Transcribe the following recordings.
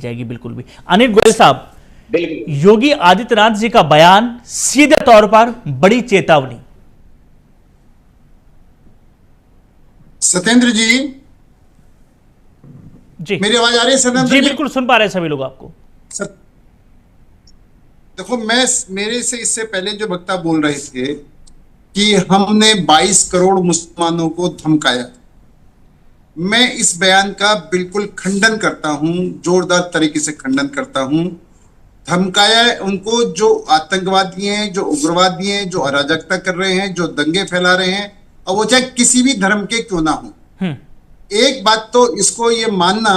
जाएगी बिल्कुल भी। अनिल गोयल साहब, योगी आदित्यनाथ जी का बयान सीधे तौर पर बड़ी चेतावनी। सत्येंद्र जी, जी मेरी आवाज आ रही है सत्येंद्र जी? बिल्कुल सुन पा रहे हैं सभी लोग आपको। देखो, मेरे से इससे पहले जो वक्ता बोल रहे थे कि हमने 22 करोड़ मुसलमानों को धमकाया, मैं इस बयान का बिल्कुल खंडन करता हूं, जोरदार तरीके से खंडन करता हूं। धमकाया उनको जो आतंकवादी हैं, जो उग्रवादी हैं, जो अराजकता कर रहे हैं, जो दंगे फैला रहे हैं, और वो चाहे किसी भी धर्म के क्यों ना हो। एक बात तो इसको ये मानना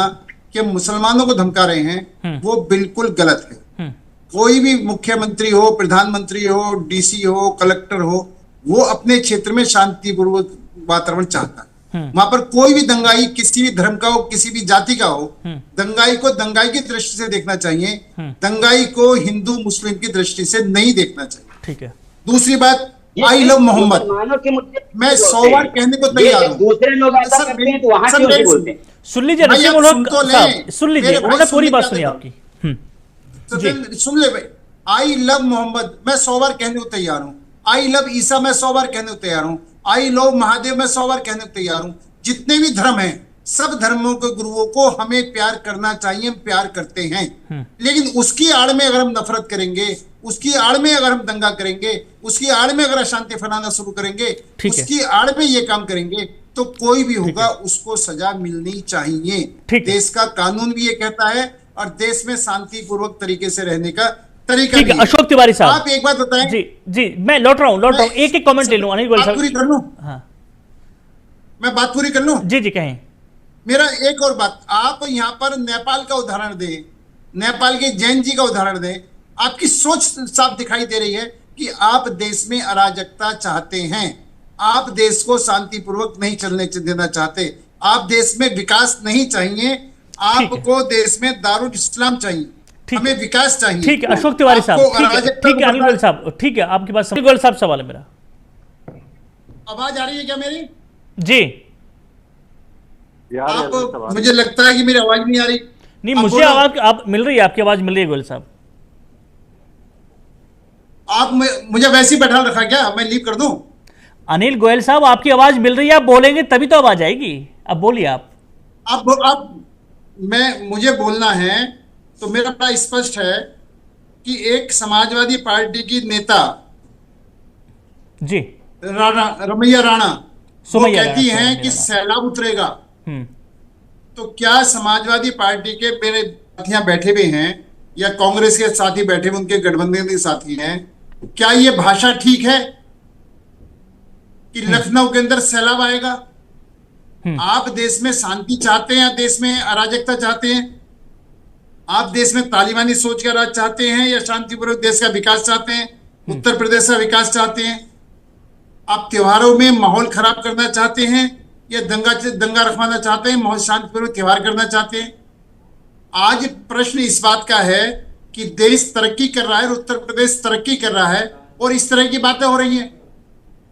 कि मुसलमानों को धमका रहे हैं वो बिल्कुल गलत है। कोई भी मुख्यमंत्री हो, प्रधानमंत्री हो, डीसी हो, कलेक्टर हो, वो अपने क्षेत्र में शांतिपूर्वक वातावरण चाहता है। वहां पर कोई भी दंगाई किसी भी धर्म का हो, किसी भी जाति का हो, दंगाई को दंगाई की दृष्टि से देखना चाहिए, दंगाई को हिंदू मुस्लिम की दृष्टि से नहीं देखना चाहिए। ठीक है। दूसरी बात, आई लव मोहम्मद, मैं 100 बार कहने को तैयार हूं। दूसरे लोग ऐसा करते हैं तो वहां क्यों नहीं बोलते? सुन लीजिए, सुन लीजिए, उन्होंने पूरी बात सुनी आपकी। सुन ले भाई, आई लव मोहम्मद मैं 100 बार कहने को तैयार हूं। आई लव ईसा मैं 100 बार कहने को तैयार हूं। आई लव महादेव मैं 100 बार कहने को तैयार हूं। जितने भी धर्म हैं, सब धर्मों के गुरुओं को हमें प्यार करना चाहिए, हम प्यार करते हैं। लेकिन उसकी आड़ में अगर हम नफरत करेंगे, उसकी आड़ में अगर हम दंगा करेंगे, उसकी आड़ में अगर अशांति फैलाना शुरू करेंगे, उसकी आड़ में ये काम करेंगे, तो कोई भी होगा उसको सजा मिलनी चाहिए। देश का कानून भी ये कहता है और देश में शांतिपूर्वक तरीके से रहने का तरीका। ठीक है, अशोक तिवारी साहब, आप एक बात बताएं। जी जी, मैं लौट रहा हूं, एक एक कमेंट ले लूं। अनिल गोयल साहब, पूरी कर लूं? हाँ, मैं बात पूरी कर लूं? जी जी कहें। मेरा एक और बात, आप यहां पर नेपाल का उदाहरण दें, नेपाल के जैन जी का उदाहरण दें। आपकी सोच साफ दिखाई दे रही है कि आप देश में अराजकता चाहते हैं, आप देश को शांतिपूर्वक नहीं चलने देना चाहते, आप देश में विकास नहीं चाहिए, आपको देश में दारुल इस्लाम चाहिए, हमें विकास चाहिए। ठीक है अशोक तिवारी साहब, ठीक है अनिल गोयल साहब, ठीक है आपके पास अनिल गोयल साहब सवाल है मेरा। आवाज आ रही है क्या मेरी? जी, आप, मुझे लगता है कि मेरी आवाज नहीं आ रही। नहीं, मुझे आवाज आप मिल रही है, आपकी आवाज मिल रही है गोयल साहब। आप मुझे वैसे ही बैठा रखा क्या? मैं लीव कर दूं? अनिल गोयल साहब, आपकी आवाज मिल रही है, आप बोलेंगे तभी तो आवाज आएगी। अब बोलिए आप। मुझे बोलना है तो मेरा बड़ा स्पष्ट है कि एक समाजवादी पार्टी की नेता जी रमैया राणा वो कहती हैं कि सैलाब उतरेगा। तो क्या समाजवादी पार्टी के मेरे साथियां बैठे हुए हैं या कांग्रेस के साथी बैठे हुए, उनके गठबंधन के साथी हैं, क्या ये भाषा ठीक है कि लखनऊ के अंदर सैलाब आएगा? आप देश में शांति चाहते हैं या देश में अराजकता चाहते हैं? आप देश में तालिबानी सोच का राज चाहते हैं या शांतिपूर्वक देश का विकास चाहते हैं? उत्तर प्रदेश का विकास चाहते हैं? आप त्योहारों में माहौल खराब करना चाहते हैं या दंगा रखवाना चाहते हैं, माहौल शांतिपूर्वक त्योहार करना चाहते हैं? आज प्रश्न इस बात का है कि देश तरक्की कर रहा है, उत्तर प्रदेश तरक्की कर रहा है और इस तरह की बातें हो रही हैं।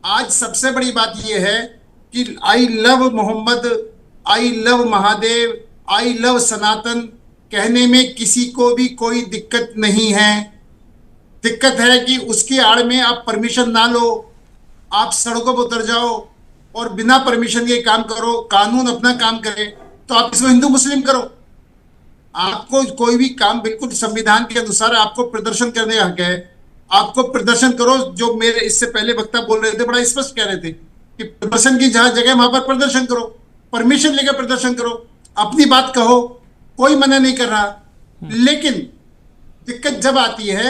आज सबसे बड़ी बात यह है कि I love Mohammad, I love Mahadev, I love Sanatan कहने में किसी को भी कोई दिक्कत नहीं है। दिक्कत है कि उसकी आड़ में आप परमिशन ना लो, आप सड़कों पर उतर जाओ और बिना परमिशन के काम करो, कानून अपना काम करे, तो आप इसमें हिंदू मुस्लिम करो। आपको कोई भी काम बिल्कुल संविधान के अनुसार आपको प्रदर्शन करने का हक है, आपको प्रदर्शन करो। जो मेरे इससे पहले वक्ता बोल रहे थे बड़ा स्पष्ट कह रहे थे कि प्रदर्शन की जहां जगह वहां पर प्रदर्शन करो, परमिशन लेकर प्रदर्शन करो, अपनी बात कहो, कोई मना नहीं कर रहा। लेकिन दिक्कत जब आती है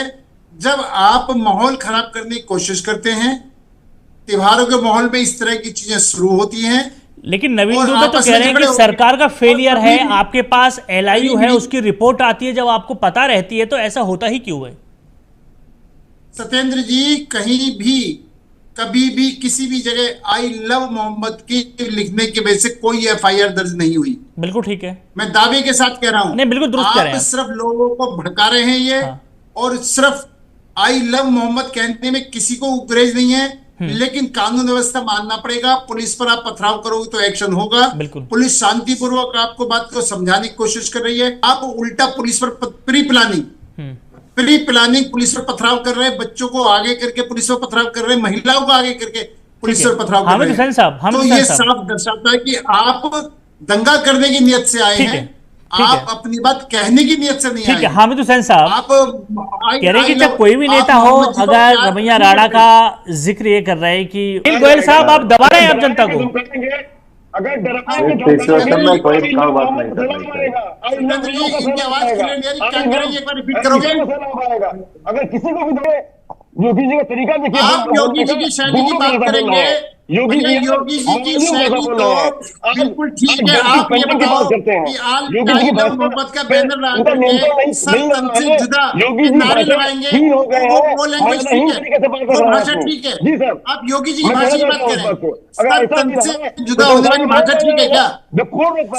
जब आप माहौल खराब करने की कोशिश करते हैं, त्योहारों के माहौल में इस तरह की चीजें शुरू होती हैं। लेकिन नवीन दुबे तो कह रहे हैं कि सरकार का फेलियर है, आपके पास LIU है, उसकी रिपोर्ट आती है, जब आपको पता रहती है तो ऐसा होता ही क्यों है? सत्येंद्र जी, कहीं भी कभी भी किसी भी जगह आई लव मोहम्मद की लिखने की वजह से कोई FIR दर्ज नहीं हुई। बिल्कुल ठीक है, मैं दावे के साथ कह रहा हूं। नहीं, बिल्कुल दुरुस्त कह रहे हैं। आप सिर्फ लोगों को भड़का रहे हैं ये। और सिर्फ आई लव मोहम्मद कहने में किसी को गुरेज नहीं है, लेकिन कानून व्यवस्था मानना पड़ेगा। पुलिस पर आप पथराव करोगे तो एक्शन होगा। बिल्कुल। पुलिस शांतिपूर्वक आपको बात को समझाने की कोशिश कर रही है, आप उल्टा पुलिस पर प्री प्लानिंग पुलिस पर पथराव कर रहे हैं, बच्चों को आगे करके पुलिस पर पथराव कर रहे हैं, महिलाओं को आगे करके पुलिस पर पथराव कर रहे हैं। तो ये साफ दर्शाता है कि आप दंगा करने की नियत से आए हैं, आप अपनी बात कहने की नियत से नहीं आए। ठीक है हामिद हुसैन साहब, आप कह रहे हैं कि जब कोई भी नेता हो, अगर रमैया राणा का जिक्र ये कर रहे हैं कि गोयल साहब आप दबा रहे हैं आप जनता को, अगर में कोई बात नहीं। अगर किसी को भी योगी जी का तरीका देखिए, आप योगी जी की शैली की बात करेंगे, योगी जी की शैली तो बिल्कुल ठीक है। आप ये बताओ कि आल मोहब्बत का बैनर लगाएंगे, सब तन से जुदा नारे लगाएंगे, वो लैंग्वेज ठीक है, वो भाषा ठीक है। आप योगी जी की भाषा की बात करें, सर तन से जुदा होने वाली भाषा ठीक है क्या?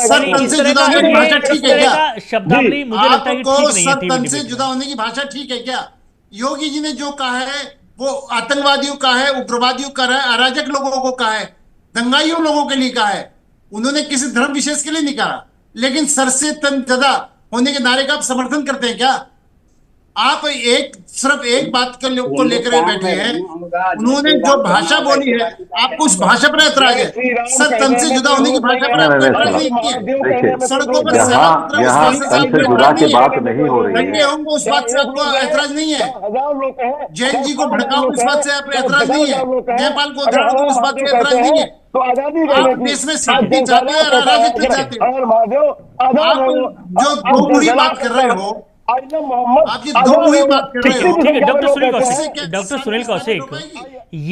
सर तन से जुदा होने की भाषा ठीक है क्या? शब्दावली मुझे लगता है कि ठीक नहीं है। सर तन से जुदा होने की भाषा ठीक है क्या? योगी जी ने जो कहा है वो आतंकवादियों का है, उग्रवादियों का है, अराजक लोगों को कहा है, दंगाइयों लोगों के लिए कहा है। उन्होंने किसी धर्म विशेष के लिए नहीं कहा। लेकिन सर से तन जुदा होने के नारे का आप समर्थन करते हैं क्या? आप सिर्फ एक बात को लेकर बैठे हैं। उन्होंने जो भाषा बोली है, आपको उस भाषा पर ऐतराज है। सर तन से जुदा होने की भाषा पर आपको ऐतराज नहीं है। सड़कों पर बात नहीं हो रही है, होंगे उस बात से आपको ऐतराज नहीं है। जैन जी को भड़काओ उस बात से आपको ऐतराज नहीं है। नेपाल को उधराओ तो उस बात से ऐतराज नहीं है। तो आजादी आप देश में शांति चाहते हैं, अराजकता चाहते हो। आप जो दो मुड़ी बात कर रहे हो, आप ये दो मुड़ी बात कर रहे हो। ठीक है डॉक्टर सुनील कौशिक, ये